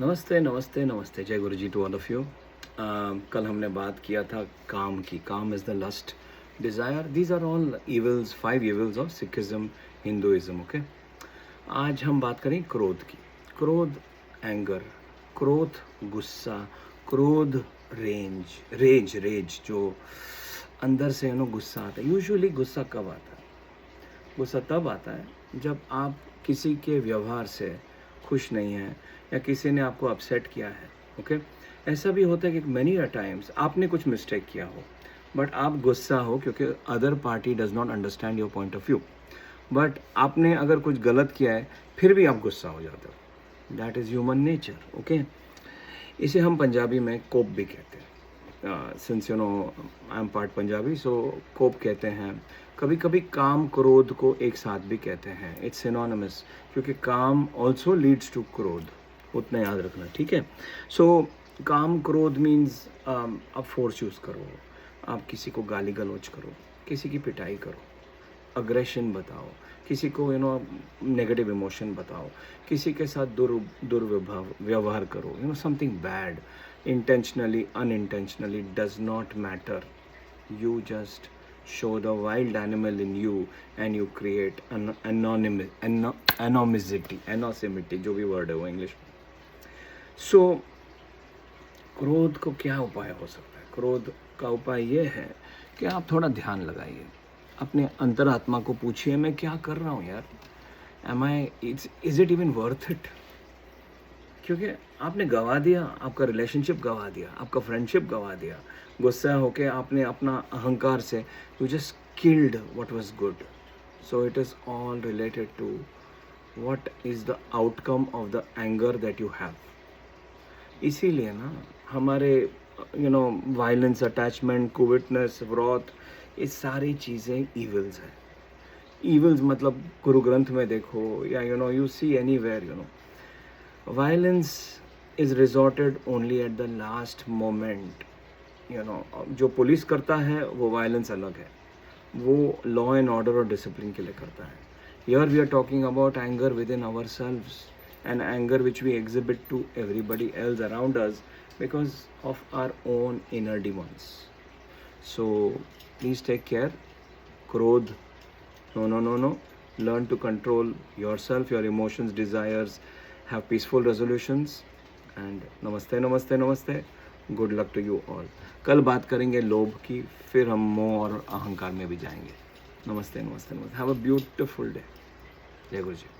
नमस्ते, नमस्ते, नमस्ते। जय गुरु जी टू ऑल ऑफ यू। कल हमने बात किया था काम की। Kaam is the lust, desire, these are all evils, 5 evils of Sikhism, Hinduism. Okay, आज हम बात करें क्रोध की। क्रोध, एंगर, क्रोध, गुस्सा, क्रोध, रेज जो अंदर से गुस्सा आता है। यूजुअली गुस्सा कब आता है? गुस्सा तब आता है जब आप किसी के व्यवहार से खुश नहीं हैं या किसी ने आपको अपसेट किया है। ओके, ऐसा भी होता है कि मैनी अ टाइम्स आपने कुछ मिस्टेक किया हो बट आप गुस्सा हो क्योंकि other party does not understand your point of view. But आपने अगर कुछ गलत किया है फिर भी आप गुस्सा हो जाते हो। That is human nature. Okay, इसे हम पंजाबी में कोप भी कहते हैं। Since you know I am part Punjabi, so कोप कहते हैं। कभी कभी काम क्रोध को एक साथ भी कहते हैं। इट्स सिनोनिमस, क्योंकि काम ऑल्सो लीड्स टू क्रोध, उतना याद रखना, ठीक है। सो काम क्रोध मीन्स आप फोर्स यूज़ करो, आप किसी को गाली गलौज करो, किसी की पिटाई करो, अग्रेशन बताओ, किसी को नेगेटिव इमोशन बताओ, किसी के साथ दुर्व्यवहार करो, something bad, intentionally, unintentionally, does not matter. You just show the wild animal in you and you create an anonymity, जो भी वर्ड है वो इंग्लिश में। सो क्रोध को क्या उपाय हो सकता है? क्रोध का उपाय ये है कि आप थोड़ा ध्यान लगाइए, अपने अंतरात्मा को पूछिए, मैं क्या कर रहा हूँ यार? Is it even worth it? क्योंकि आपने गवा दिया, आपका रिलेशनशिप गवा दिया, आपका फ्रेंडशिप गवा दिया। गुस्सा होके आपने अपना अहंकार से you just killed what was good. So it is all related to what is the outcome of the anger that you have. इसीलिए ना हमारे वायलेंस, अटैचमेंट, कोविटनेस, व्रॉथ, ये सारी चीज़ें ईविल्स हैं। ईविल्स मतलब गुरु ग्रंथ में देखो या you see anywhere, violence is resorted only at the last moment. जो पुलिस करता है वो वायलेंस अलग है, वो लॉ एंड ऑर्डर और डिसिप्लिन के लिए करता है। Here we are talking about anger within our selves and anger which we exhibit to everybody else around us because of our own inner demons. So please take care. क्रोध, no, no, no, no. Learn to control yourself, your emotions, desires. Have peaceful resolutions. And namaste, namaste, namaste. Good luck to you all. कल बात करेंगे लोभ की, फिर हम मोह और अहंकार में भी जाएंगे। नमस्ते, नमस्ते, नमस्ते। Have a beautiful day. जय गुरु जी।